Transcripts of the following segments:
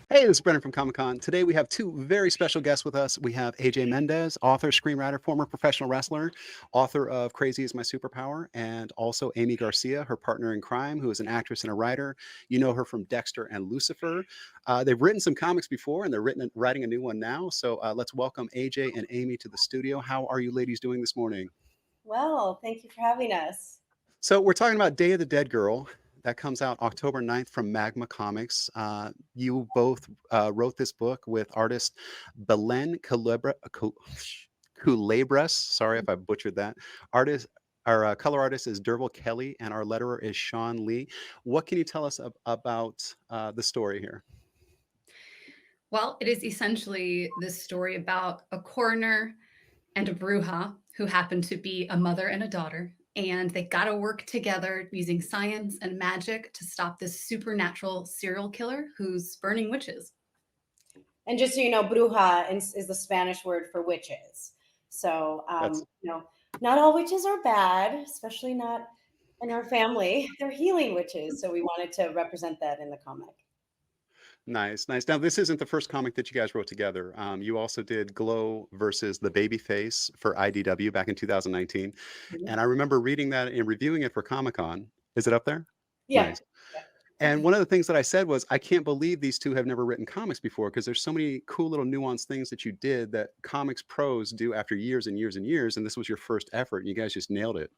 Hey, this is Brennan from Comic Con. Today we have two very special guests with us. We have AJ Mendez, author, screenwriter, former professional wrestler, author of Crazy is My Superpower, and also Aimee Garcia, her partner in crime, who is an actress and a writer. You know her from Dexter and Lucifer. They've written some comics before, and they're writing a new one now. So let's welcome AJ and Aimee to the studio. How are you ladies doing this morning? Well, thank you for having us. So we're talking about Day of the Dead Girl. That comes out October 9th from Magma Comix. You both wrote this book with artist Belén Culebras. Sorry if I butchered that. Artist, our color artist is Derval Kelly, and our letterer is Sean Lee. What can you tell us about the story here? Well, it is essentially this story about a coroner and a bruja who happen to be a mother and a daughter. And they got to work together using science and magic to stop this supernatural serial killer who's burning witches. And just so you know, bruja is the Spanish word for witches. So, That's not all witches are bad, especially not in our family. They're healing witches. So we wanted to represent that in the comic. nice, nice. Now, this isn't the first comic that you guys wrote together. You also did Glow versus the Babyface for IDW back in 2019. Mhm. And I remember reading that and reviewing it for Comic Con. Is it up there? Yeah. Nice. And one of the things that I said was, I can't believe these two have never written comics before because there's so many cool little nuanced things that you did that comics pros do after years and years and years. And this was your first effort, and you guys just nailed it.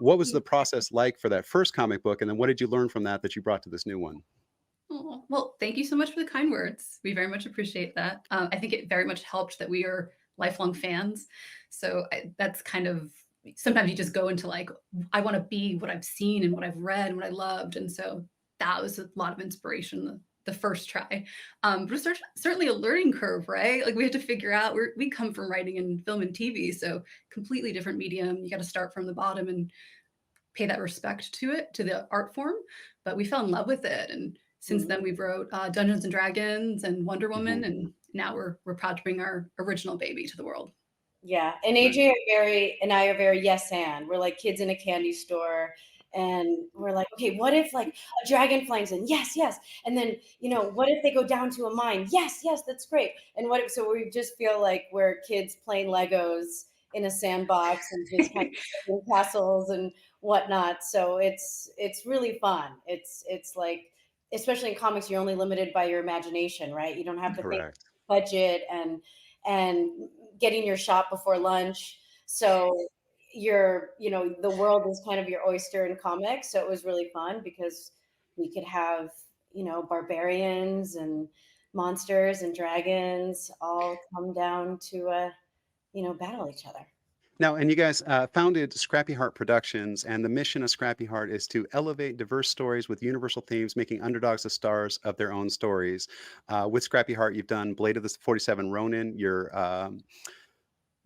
What was the process like for that first comic book? And then what did you learn from that that you brought to this new one? Oh, well, thank you so much for the kind words. We very much appreciate that. I think it very much helped that we are lifelong fans. That's kind of sometimes you just go into like, I want to be what I've seen and what I've read and what I loved. And so that was a lot of inspiration the first try. But it's certainly a learning curve, right? Like we have to figure out, we come from writing in film and TV, so completely different medium. You got to start from the bottom and pay that respect to it, to the art form. But we fell in love with it. And since Mhm. then, we wrote Dungeons and Dragons and Wonder Hmm. Woman. And now we're proud to bring our original baby to the world. Yeah. And AJ Nice. and I are very yes and. We're like kids in a candy store. And we're like, okay, what if like a dragon flies in? Yes, yes. And then, what if they go down to a mine? Yes, yes, that's great. And what if, so we just feel like we're kids playing Legos in a sandbox and just kind of building castles and whatnot. So it's really fun. It's like, especially in comics, you're only limited by your imagination, right? You don't have to think Correct. budget and getting your shot before lunch. So the world is kind of your oyster in comics. So it was really fun because we could have, barbarians and monsters and dragons all come down to, battle each other. Now, and you guys founded Scrappy Heart Productions, and the mission of Scrappy Heart is to elevate diverse stories with universal themes, making underdogs the stars of their own stories. With Scrappy Heart, you've done Blade of the 47 Ronin. You're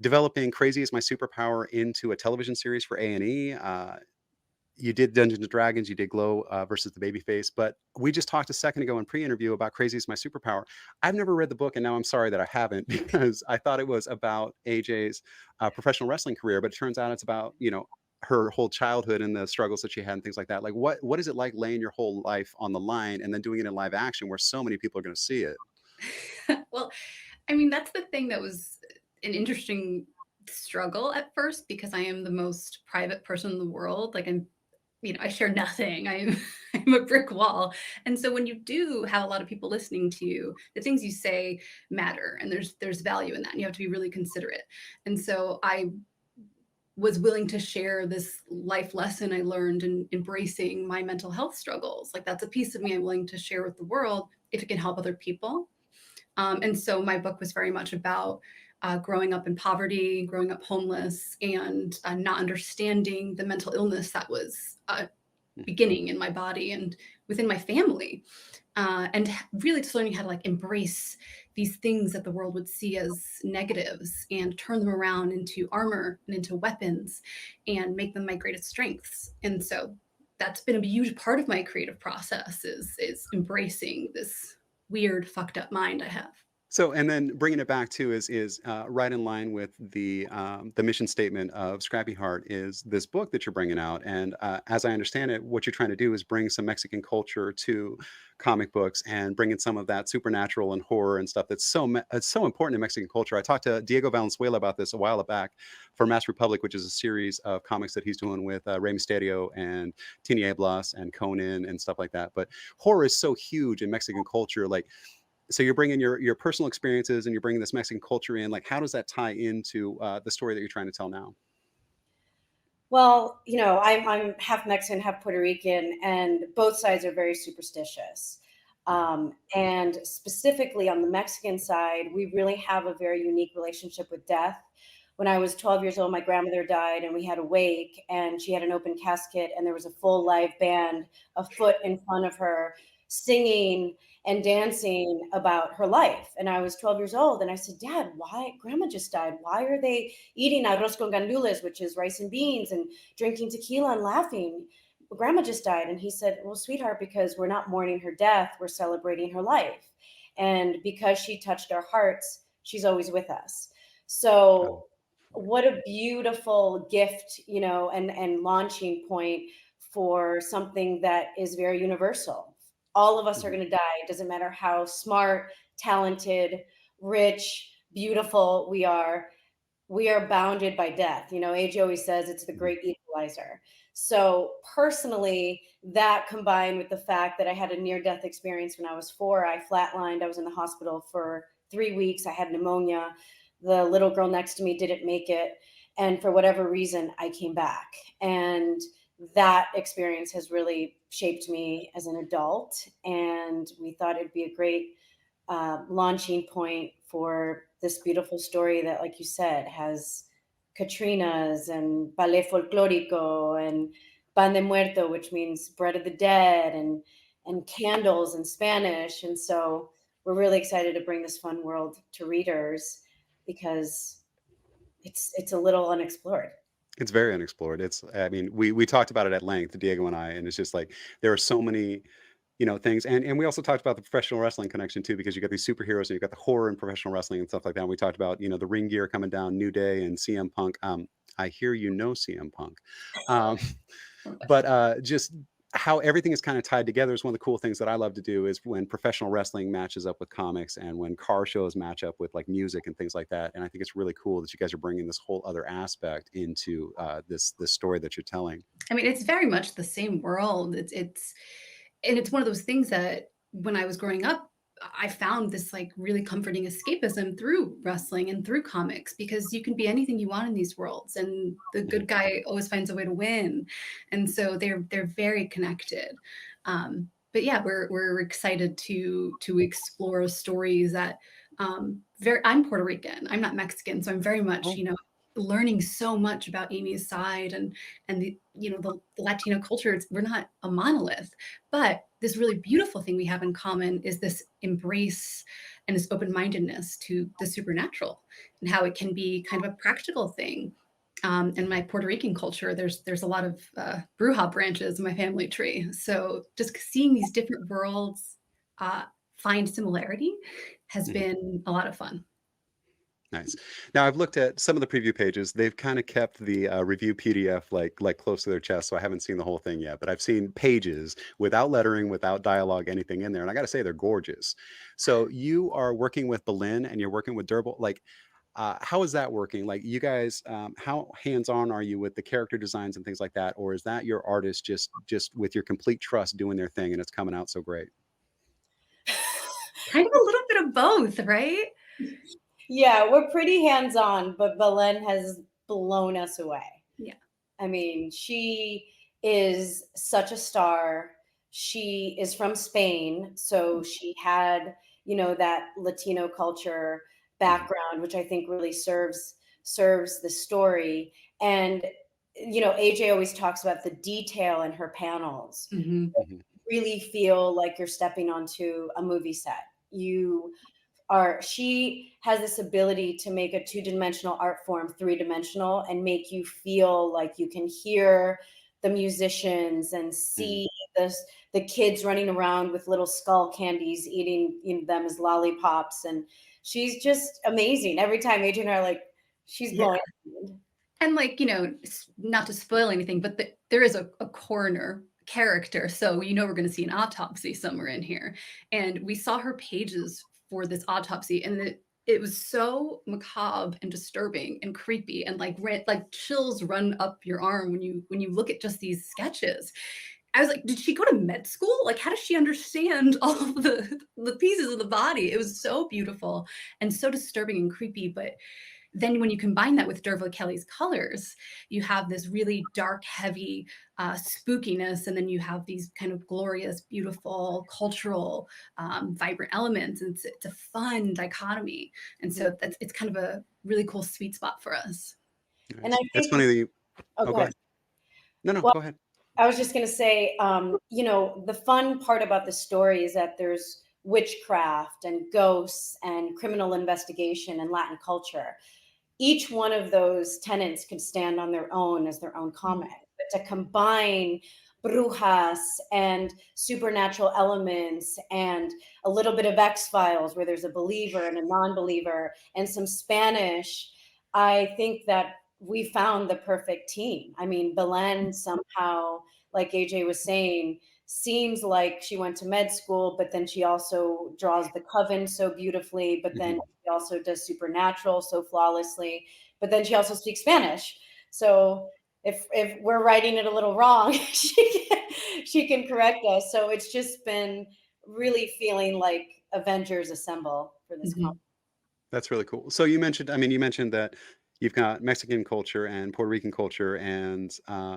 developing Crazy is My Superpower into a television series for A&E. You did Dungeons and Dragons, you did Glow versus the Babyface, but we just talked a second ago in pre-interview about Crazy is My Superpower. I've never read the book, and now I'm sorry that I haven't because I thought it was about AJ's professional wrestling career, but it turns out it's about her whole childhood and the struggles that she had and things like that. Like, what is it like laying your whole life on the line and then doing it in live action where so many people are going to see it? Well, I mean, that's the thing that was an interesting struggle at first because I am the most private person in the world. Like I share nothing. I'm a brick wall. And so when you do have a lot of people listening to you, the things you say matter and there's value in that. And you have to be really considerate. And so I was willing to share this life lesson I learned in embracing my mental health struggles. Like that's a piece of me I'm willing to share with the world if it can help other people. And so my book was very much about growing up in poverty, growing up homeless, and not understanding the mental illness that was beginning in my body and within my family. And really just learning how to like embrace these things that the world would see as negatives and turn them around into armor and into weapons and make them my greatest strengths. And so that's been a huge part of my creative process is embracing this weird fucked up mind I have. So, and then bringing it back to is right in line with the mission statement of Scrappy Heart is this book that you're bringing out, and as I understand it, what you're trying to do is bring some Mexican culture to comic books and bring in some of that supernatural and horror and stuff that's it's so important in Mexican culture. I talked to Diego Valenzuela about this a while back for Mass Republic, which is a series of comics that he's doing with Rey Mysterio and Tinieblas and Conan and stuff like that. But horror is so huge in Mexican culture, like so you're bringing your personal experiences and you're bringing this Mexican culture in. Like, how does that tie into the story that you're trying to tell now? Well, I'm half Mexican, half Puerto Rican, and both sides are very superstitious. And specifically on the Mexican side, we really have a very unique relationship with death. When I was 12 years old, my grandmother died, and we had a wake, and she had an open casket, and there was a full live band a foot in front of her singing and dancing about her life. And I was 12 years old, and I said, Dad, why? Grandma just died. Why are they eating arroz con gandules, which is rice and beans, and drinking tequila and laughing? Grandma just died. And he said, well, sweetheart, because we're not mourning her death, we're celebrating her life. And because she touched our hearts, she's always with us. Oh, So what a beautiful gift, and launching point for something that is very universal. All of us are mhm. going to die. It doesn't matter how smart, talented, rich, beautiful we are. We are bounded by death. AJ always says it's the Mhm. great equalizer. So personally, that combined with the fact that I had a near-death experience when I was 4, I flatlined. I was in the hospital for 3 weeks. I had pneumonia. The little girl next to me didn't make it. And for whatever reason, I came back. And that experience has really shaped me as an adult. And we thought it'd be a great launching point for this beautiful story that, like you said, has Katrinas and ballet folklorico and pan de muerto, which means bread of the dead, and candles in Spanish. And so we're really excited to bring this fun world to readers because it's a little unexplored. It's very unexplored. I mean, we talked about it at length, Diego and I, and it's just like there are so many, things. And we also talked about the professional wrestling connection too, because you got these superheroes and you got the horror in professional wrestling and stuff like that. And we talked about, the ring gear coming down, New Day and CM Punk. I hear CM Punk. Um, but just how everything is kind of tied together is one of the cool things that I love to do is when professional wrestling matches up with comics and when car shows match up with like music and things like that. And I think it's really cool that you guys are bringing this whole other aspect into this story that you're telling. I mean, it's very much the same world. It's one of those things that when I was growing up, I found this like really comforting escapism through wrestling and through comics because you can be anything you want in these worlds, and the Mhm. good guy always finds a way to win, and so they're very connected. But yeah, we're excited to explore stories that very. I'm Puerto Rican. I'm not Mexican, so I'm very much Oh, learning so much about Aimee's side and the Latino culture. We're not a monolith, but this really beautiful thing we have in common is this embrace and this open-mindedness to the supernatural and how it can be kind of a practical thing. In my Puerto Rican culture, there's a lot of bruja branches in my family tree. So just seeing these different worlds uh, find similarity has mhm. been a lot of fun. Nice. Now I've looked at some of the preview pages. They've kind of kept the review PDF like close to their chest, so I haven't seen the whole thing yet. But I've seen pages without lettering, without dialogue, anything in there, and I got to say they're gorgeous. So you are working with Belén and you're working with Durable. Like, how is that working? Like, you guys, how hands on are you with the character designs and things like that, or is that your artist just with your complete trust doing their thing and it's coming out so great? Kind of a little bit of both, right? Yeah, we're pretty hands-on, but Belen has blown us away. Yeah. I mean, she is such a star. She is from Spain, so she had, that Latino culture Mhm, background, which I think really serves the story. And AJ always talks about the detail in her panels. Mhm. mhm, Really feel like you're stepping onto a movie set. She has this ability to make a two-dimensional art form three-dimensional and make you feel like you can hear the musicians and mhm, see the kids running around with little skull candies, eating, them as lollipops, and she's just amazing. Every time Adrian and I are like, she's Yeah. blowing my mind. And like, not to spoil anything, but there is a coroner character. So, we're going to see an autopsy somewhere in here. And we saw her pages for this autopsy, and it was so macabre and disturbing and creepy, and like chills run up your arm when you look at just these sketches. I was like, did she go to med school? Like, how does she understand all of the pieces of the body? It was so beautiful and so disturbing and creepy, but then when you combine that with Dervla Kelly's colors, you have this really dark, heavy spookiness, and then you have these kind of glorious, beautiful, cultural, vibrant elements. And it's a fun dichotomy, and so it's kind of a really cool sweet spot for us. Nice. And I It's think funny that you. oh, Oh, go go ahead. ahead. No, Well, go ahead. I was just going to say, the fun part about the story is that there's witchcraft and ghosts and criminal investigation and Latin culture. Each one of those tenets could stand on their own as their own comic, but to combine brujas and supernatural elements and a little bit of X-Files where there's a believer and a non-believer and some Spanish, I think that we found the perfect team. I mean, Belén somehow, like AJ was saying, seems like she went to med school, but then she also draws the coven so beautifully, but then she also does supernatural so flawlessly, but then she also speaks Spanish. So if we're writing it a little wrong, she can correct us. So it's just been really feeling like Avengers assemble for this comic. That's really cool. So you mentioned that you've got Mexican culture and Puerto Rican culture and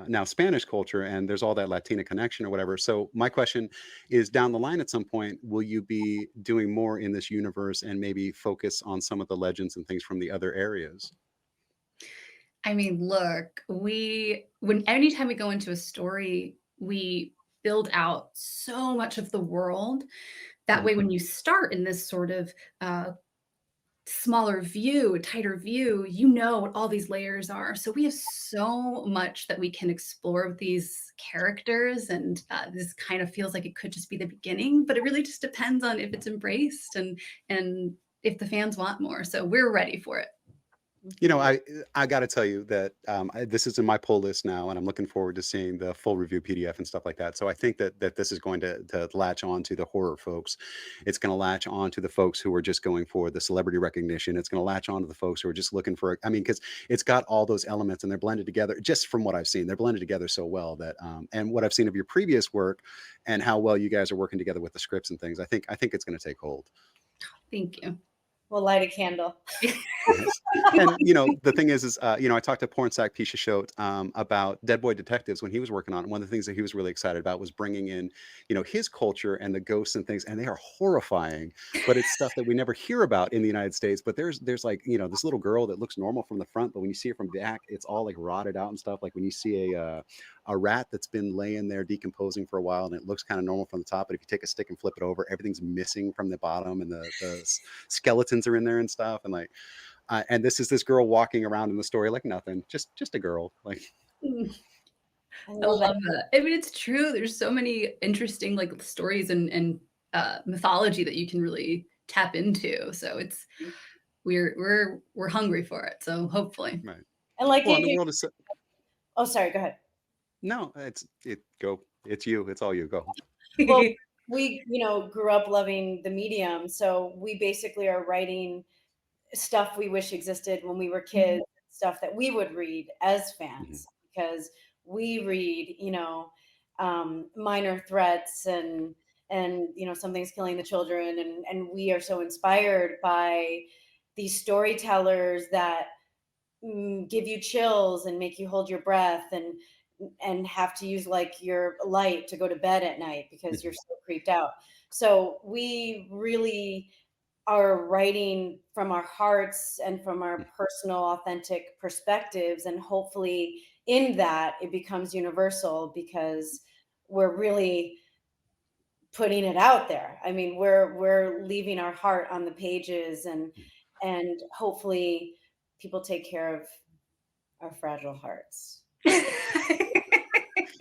now Spanish culture, and there's all that Latina connection or whatever. So my question is, down the line at some point, will you be doing more in this universe and maybe focus on some of the legends and things from the other areas? I mean, look, anytime we go into a story, we build out so much of the world. That way, when you start in this sort of smaller view, tighter view, you know what all these layers are. So we have so much that we can explore with these characters, and this kind of feels like it could just be the beginning, but it really just depends on if it's embraced and if the fans want more. So we're ready for it. I got to tell you that this is in my pull list now, and I'm looking forward to seeing the full review PDF and stuff like that. So I think that this is going to latch on to the horror folks. It's going to latch on to the folks who are just going for the celebrity recognition. It's going to latch on to the folks who are just looking for. I mean, because it's got all those elements and they're blended together. Just from what I've seen, they're blended together so well that, and what I've seen of your previous work, and how well you guys are working together with the scripts and things. I think it's going to take hold. Thank you. We'll light a candle. Yes. And the thing is I talked to Pornsak Pisha about Dead Boy Detectives when he was working on it. One of the things that he was really excited about was bringing in, his culture and the ghosts and things, and they are horrifying, but it's stuff that we never hear about in the United States. But there's like, this little girl that looks normal from the front, but when you see her from back, it's all like rotted out and stuff. Like when you see a rat that's been laying there decomposing for a while and it looks kind of normal from the top, but if you take a stick and flip it over, everything's missing from the bottom, and the skeletons are in there and stuff, and like and this girl walking around in the story like nothing, just a girl. Like, I love that. I mean, it's true. There's so many interesting like stories and mythology that you can really tap into. So it's we're hungry for it. So hopefully, right. And like Well, and the world is oh, sorry, go ahead. no, it's you. It's all you. Go. Well, we, grew up loving the medium, so we basically are writing stuff we wish existed when we were kids, stuff that we would read as fans, because we read, Minor Threats and Something's Killing the Children, and we are so inspired by these storytellers that give you chills and make you hold your breath and have to use like your light to go to bed at night because you're so creeped out. So we really are writing from our hearts and from our personal authentic perspectives, and hopefully in that it becomes universal because we're really putting it out there. I mean, we're leaving our heart on the pages, and hopefully people take care of our fragile hearts.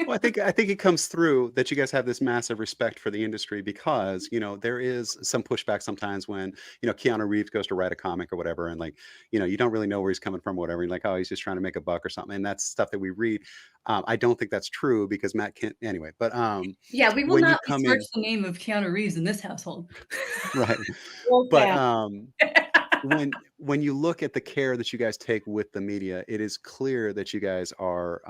Well, I think it comes through that you guys have this massive respect for the industry because, there is some pushback sometimes when, Keanu Reeves goes to write a comic or whatever, and like, you don't really know where he's coming from, or whatever. You're like, oh, he's just trying to make a buck or something. And that's stuff that we read. I don't think that's true because Matt can't anyway. But Yeah, we will when you not come besmirch in, the name of Keanu Reeves in this household. right. Real But fan. when you look at the care that you guys take with the media, it is clear that you guys are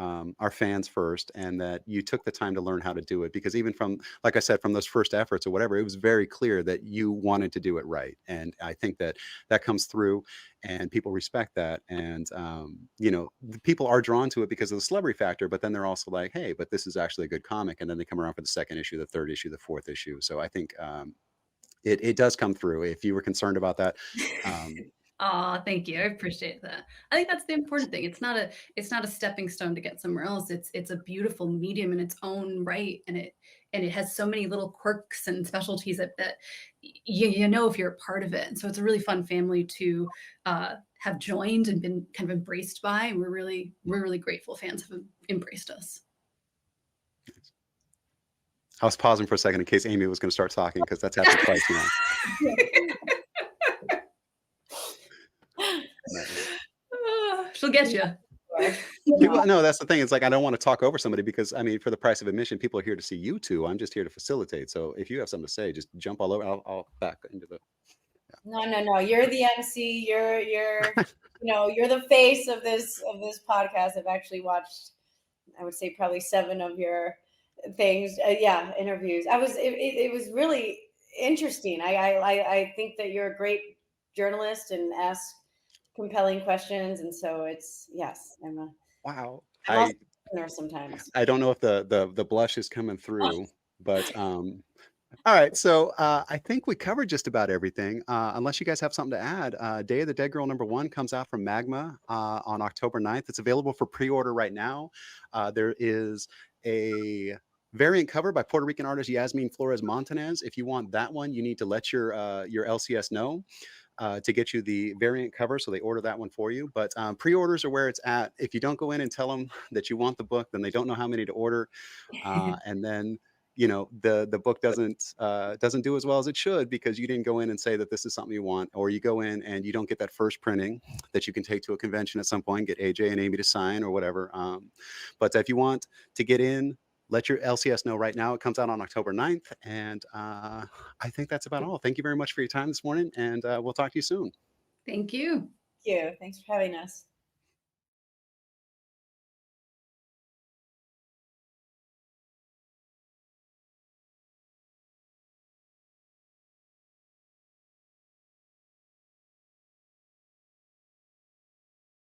fans first, and that you took the time to learn how to do it. Because even from, like I said, from those first efforts or whatever, it was very clear that you wanted to do it right, and I think that that comes through, and people respect that, and the people are drawn to it because of the celebrity factor. But then they're also like, hey, but this is actually a good comic, and then they come around for the second issue, the third issue, the fourth issue. So I think it does come through. If you were concerned about that. Um, Aw, thank you. I appreciate that. I think that's the important thing. It's not a stepping stone to get somewhere else. It's a beautiful medium in its own right, and it has so many little quirks and specialties that you know if you're a part of it. And so it's a really fun family to have joined and been kind of embraced by. And we're really grateful fans have embraced us. I was pausing for a second in case Amy was going to start talking because that's happened twice now. Nice. She'll get you. People, no, that's the thing. It's like I don't want to talk over somebody because I mean, for the price of admission, people are here to see you two. I'm just here to facilitate. So if you have something to say, just jump all over. I'll back into the. No. You're the MC. You're the face of this podcast. I've actually watched, I would say, probably 7 of your things. Yeah, interviews. It was really interesting. I think that you're a great journalist and ask compelling questions, and so it's yes. Wow. I'm also a listener sometimes. I don't know if the blush is coming through, but all right. So I think we covered just about everything. Unless you guys have something to add, Day of the Dead Girl #1 comes out from Magma on October 9th. It's available for pre-order right now. There is a variant cover by Puerto Rican artist Yasmin Flores Montanez. If you want that one, you need to let your LCS know to get you the variant cover, so they order that one for you. But pre-orders are where it's at. If you don't go in and tell them that you want the book, then they don't know how many to order, and then the book doesn't do as well as it should because you didn't go in and say that this is something you want, or you go in and you don't get that first printing that you can take to a convention at some point, get AJ and Amy to sign or whatever. But if you want to get in, let your LCS know right now. It comes out on October 9th. And I think that's about all. Thank you very much for your time this morning. And we'll talk to you soon. Thank you. Thank you. Thanks for having us.